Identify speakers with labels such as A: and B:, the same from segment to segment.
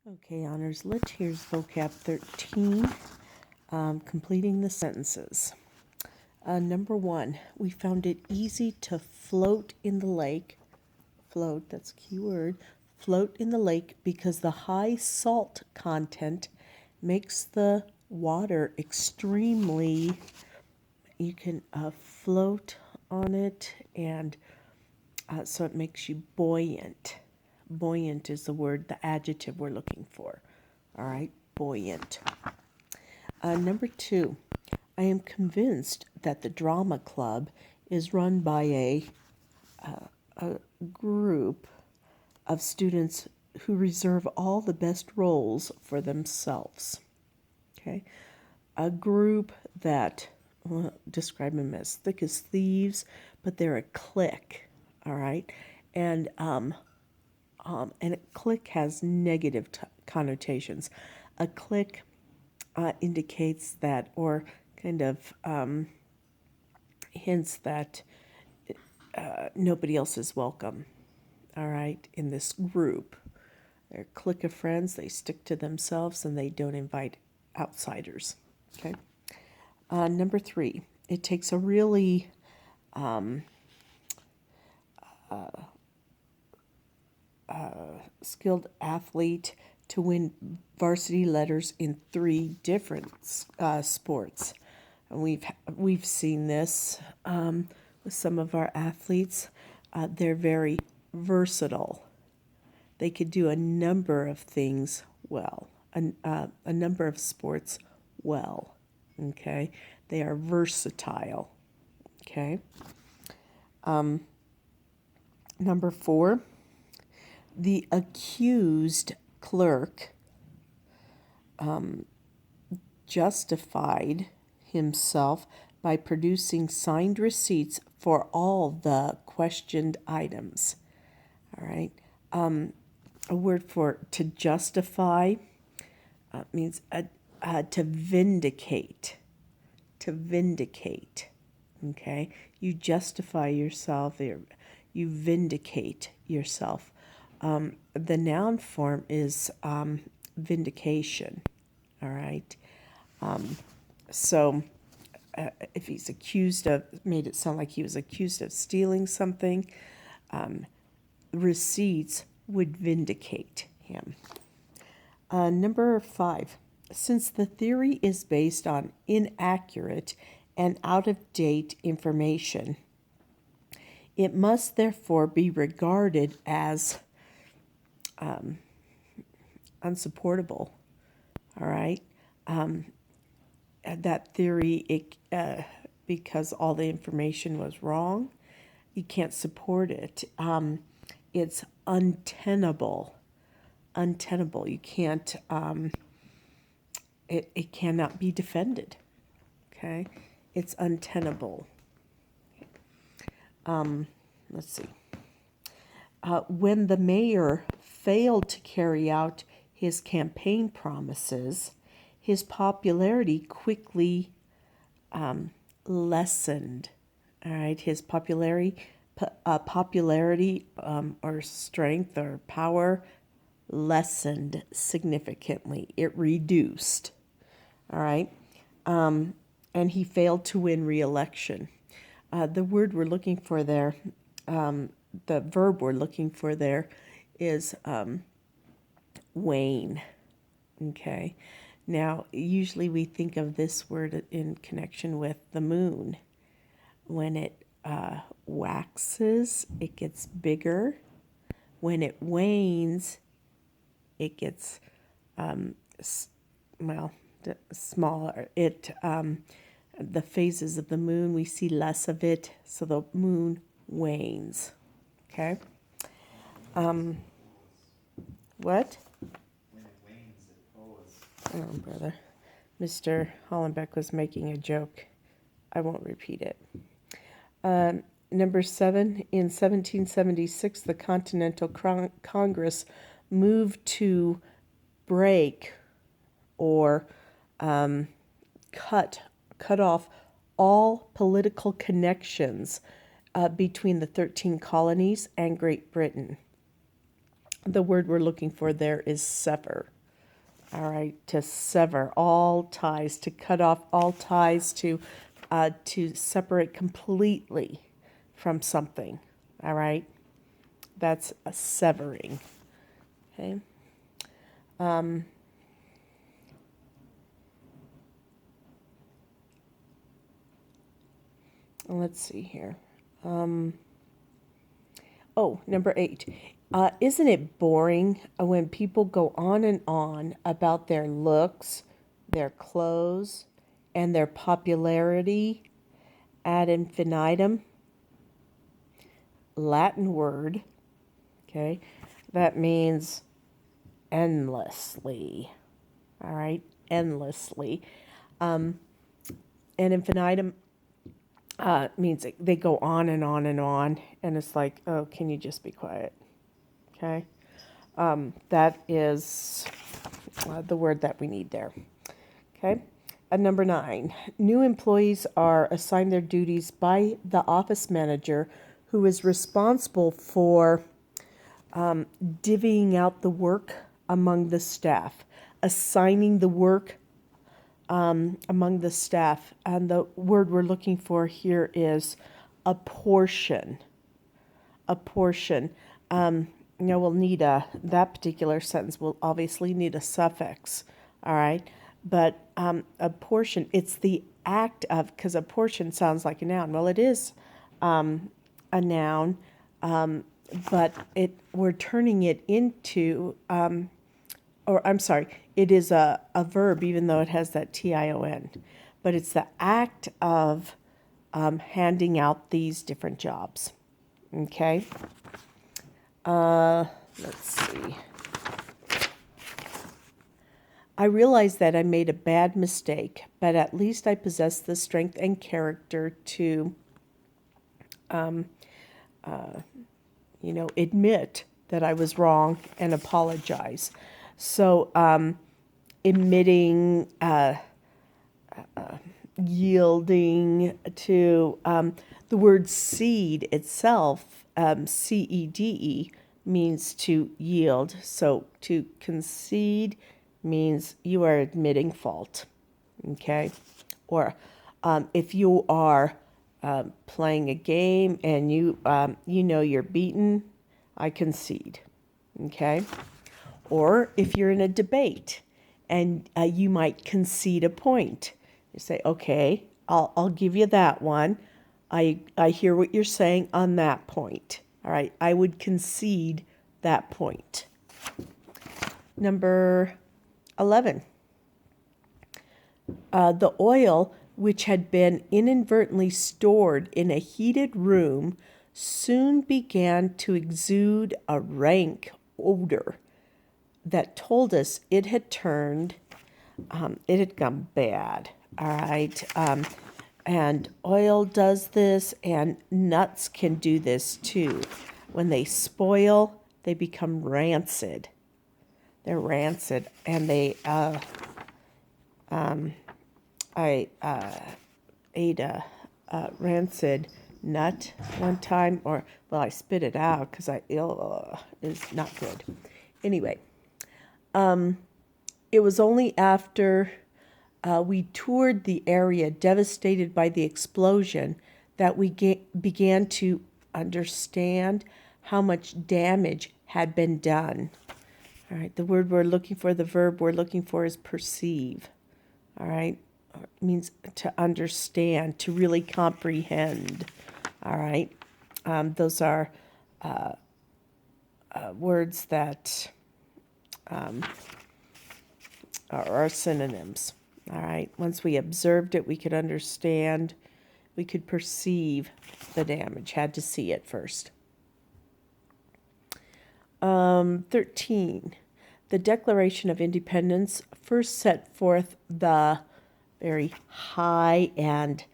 A: Okay, honors, here's vocab 13, completing the sentences. Number 1, we found it easy to float in the lake. Float, that's a key word. Float in the lake because the high salt content makes the water extremely, you can float on it, and so it makes you buoyant. Buoyant is the word, the adjective we're looking for. All right, buoyant. Number 2, I am convinced that the drama club is run by a group of students who reserve all the best roles for themselves. Okay, a group that, describe them as thick as thieves, but they're a clique. All right, and a clique has negative connotations. A clique indicates that, or kind of hints that nobody else is welcome, all right, in this group. They're a clique of friends, they stick to themselves, and they don't invite outsiders, okay? Number 3, it takes a really skilled athlete to win varsity letters in 3 different sports. And we've seen this with some of our athletes. They're very versatile. They could do a number of things well, a number of sports well. Okay, they are versatile. Okay. Number 4, the accused clerk justified himself by producing signed receipts for all the questioned items. All right. A word for to justify means to vindicate. To vindicate. Okay. You justify yourself. You vindicate yourself. The noun form is vindication. All right. So if he's accused of, made it sound like he was accused of stealing something, receipts would vindicate him. Number 5, since the theory is based on inaccurate and out-of-date information, it must therefore be regarded as unsupportable. All right. That theory, because all the information was wrong, you can't support it. It's untenable. Untenable. You can't. It cannot be defended. Okay. It's untenable. Let's see. When the mayor failed to carry out his campaign promises, his popularity quickly lessened. All right, his popularity or strength or power lessened significantly. It reduced. All right, and he failed to win re-election. The word we're looking for there, the verb we're looking for there is wane. Okay. Now, usually we think of this word in connection with the moon. When it waxes, it gets bigger. When it wanes, it gets, smaller. The phases of the moon, we see less of it, so the moon wanes. Okay? What? When it wanes, it falls. Oh, brother. Mr. Hollenbeck was making a joke. I won't repeat it. Number 7, in 1776, the Continental Congress moved to break or cut off all political connections between the 13 colonies and Great Britain. The word we're looking for there is sever. All right, to sever all ties, to cut off all ties, to separate completely from something. All right, that's a severing. Okay. Let's see here. Number 8. Isn't it boring when people go on and on about their looks, their clothes, and their popularity ad infinitum? Latin word, okay, that means endlessly. All right, endlessly. And infinitum means they go on and on and on, and it's like, oh, can you just be quiet? Okay, that is the word that we need there. Okay, number 9, new employees are assigned their duties by the office manager, who is responsible for divvying out the work among the staff, assigning the work among the staff. And the word we're looking for here is apportion. Apportion. We'll need that particular sentence will obviously need a suffix. All right. But apportion, it's the act of, because apportion sounds like a noun. Well, it is a noun, but we're turning it into, it is a verb, even though it has that tion. But it's the act of handing out these different jobs. Okay. Let's see. I realize that I made a bad mistake, but at least I possess the strength and character to, admit that I was wrong and apologize. So, yielding to the word cede itself, cede, means to yield. So to concede means you are admitting fault. Okay? Or if you are playing a game and you you're beaten, I concede. Okay? Or if you're in a debate and you might concede a point. You say, okay, I'll give you that one. I hear what you're saying on that point. All right, I would concede that point. Number 11. The oil, which had been inadvertently stored in a heated room, soon began to exude a rank odor that told us it had gone bad. All right. And oil does this, and nuts can do this too. When they spoil, they become rancid. They're rancid, and I ate a rancid nut one time, I spit it out because it's not good. Anyway, it was only after we toured the area devastated by the explosion that we began to understand how much damage had been done. All right, the verb we're looking for is perceive. All right, it means to understand, to really comprehend. All right, those are words that are synonyms. All right, once we observed it, we could understand, we could perceive the damage, had to see it first. 13. The Declaration of Independence first set forth the very high and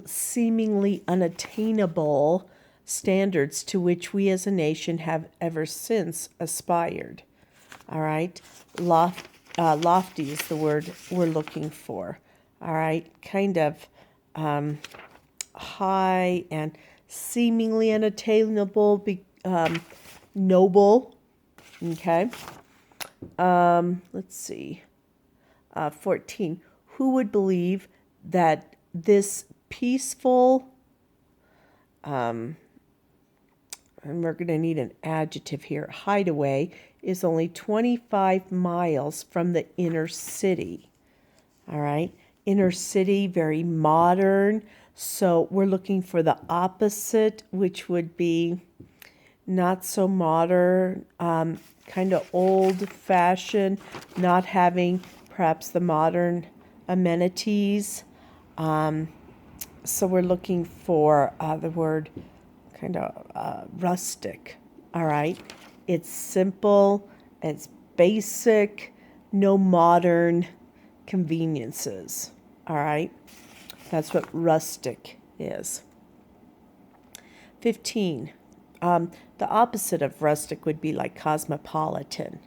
A: seemingly unattainable standards to which we as a nation have ever since aspired. All right, lofty is the word we're looking for. All right, kind of high and seemingly unattainable, noble, Okay. Let's see. 14. Who would believe that this peaceful, and we're going to need an adjective here, hideaway, is only 25 miles from the inner city? All right. Inner city, very modern. So we're looking for the opposite, which would be not so modern, kind of old-fashioned, not having perhaps the modern amenities. So we're looking for the word kind of rustic. All right. It's simple. It's basic. No modern conveniences. All right. That's what rustic is. 15. The opposite of rustic would be like cosmopolitan,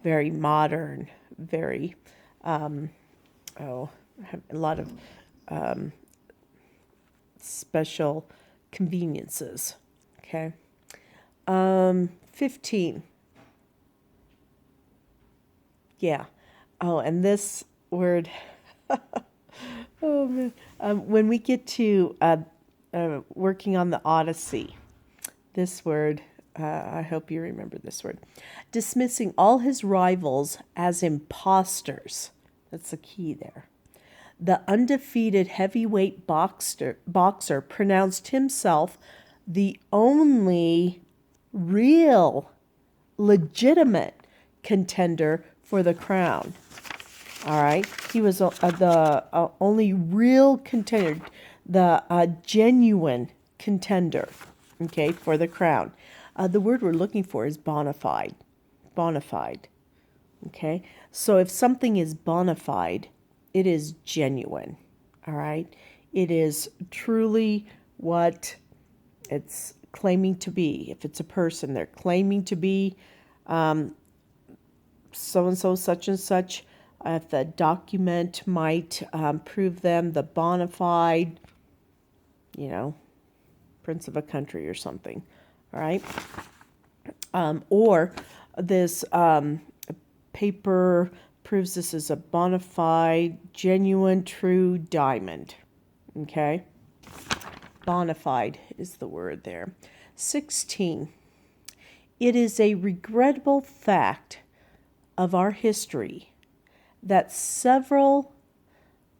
A: very modern, very, have a lot of special conveniences. Okay. 15. Yeah. Oh, and this word, oh man, when we get to working on the Odyssey, this word, I hope you remember this word, dismissing all his rivals as imposters. That's the key there. The undefeated heavyweight boxer pronounced himself the only real, legitimate contender for the crown. All right. He was the only real contender, the genuine contender, okay, for the crown. The word we're looking for is bona fide. Bona fide. Okay. So if something is bona fide, it is genuine. All right. It is truly what it's claiming to be. If it's a person, they're claiming to be so-and-so, such and such. If the document might prove them the bona fide, prince of a country or something. All right. Or this paper proves this is a bona fide, genuine, true diamond. Okay. Bona fide is the word there. 16. It is a regrettable fact of our history that several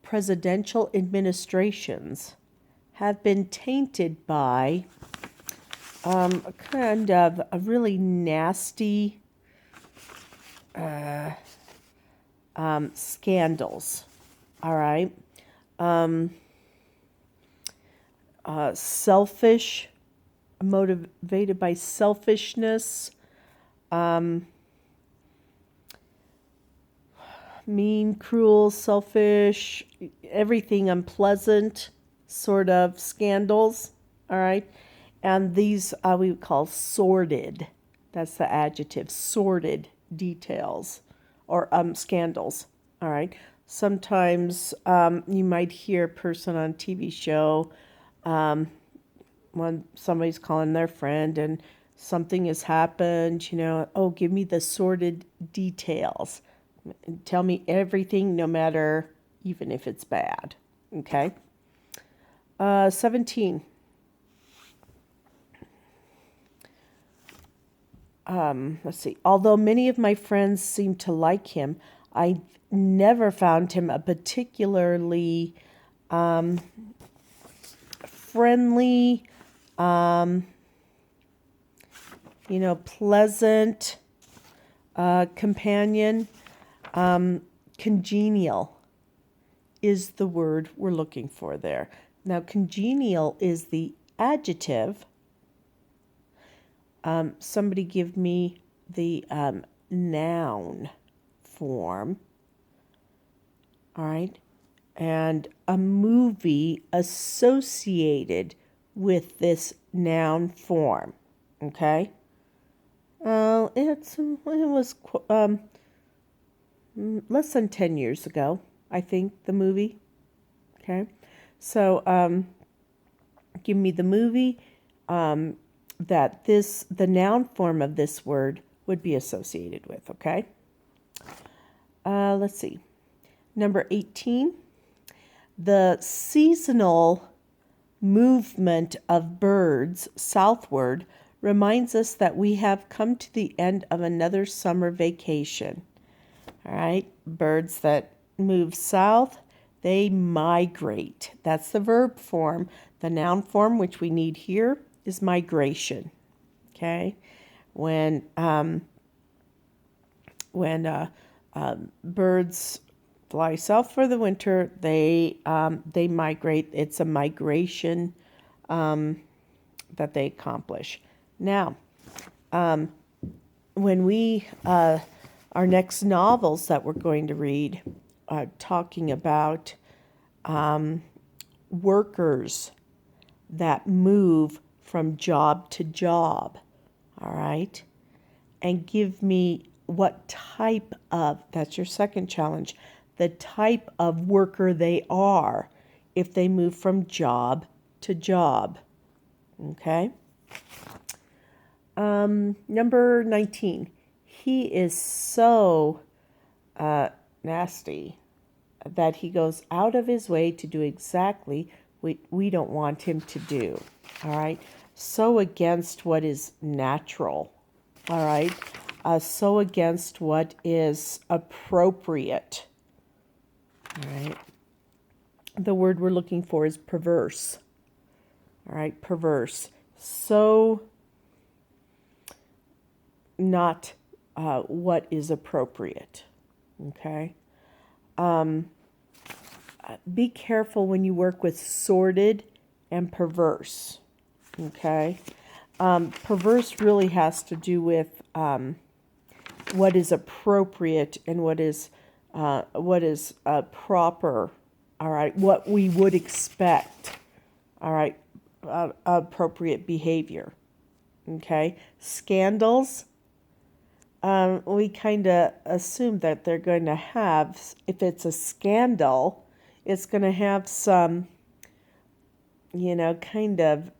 A: presidential administrations have been tainted by kind of a really nasty scandals. All right. Selfish, motivated by selfishness, mean, cruel, selfish, everything unpleasant sort of scandals. All right. And these we would call sordid. That's the adjective, sordid details or scandals. All right. Sometimes you might hear a person on a TV show when somebody's calling their friend and something has happened, oh, give me the sordid details. Tell me everything, no matter, even if it's bad. Okay. 17. Let's see. Although many of my friends seem to like him, I never found him a particularly friendly, pleasant companion. Congenial is the word we're looking for there. Now, congenial is the adjective. Somebody give me the noun form. All right. And a movie associated with this noun form. Okay. It was less than 10 years ago, I think, the movie. Okay. So give me the movie that the noun form of this word would be associated with, okay? Let's see. Number 18, the seasonal movement of birds southward reminds us that we have come to the end of another summer vacation. All right, birds that move south, they migrate. That's the verb form. The noun form, which we need here, is migration. Okay, when birds fly south for the winter, they migrate. It's a migration that they accomplish. Now, when we our next novels that we're going to read are talking about workers that move from job to job, all right? And give me what type of, that's your second challenge, the type of worker they are if they move from job to job, okay? Number 19, he is so nasty that he goes out of his way to do exactly what we don't want him to do, all right? So against what is natural, all right? So against what is appropriate, all right? The word we're looking for is perverse, all right? Perverse. So not what is appropriate, okay? Be careful when you work with sordid and perverse, okay? Perverse really has to do with what is appropriate and what is proper, all right? What we would expect, all right? Appropriate behavior, okay? Scandals, we kind of assume that they're going to have, if it's a scandal, it's going to have some, kind of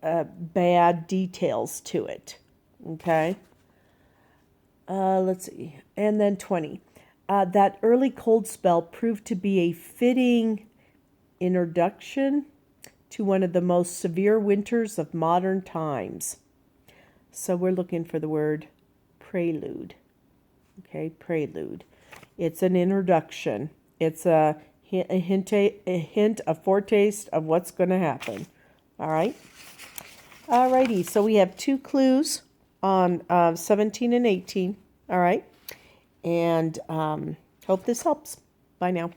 A: bad details to it, okay? Let's see. And then 20. That early cold spell proved to be a fitting introduction to one of the most severe winters of modern times. So we're looking for the word prelude. Okay, prelude. It's an introduction. It's a hint, a foretaste of what's going to happen. All right. All righty. So we have 2 clues on 17 and 18. All right. And hope this helps. Bye now.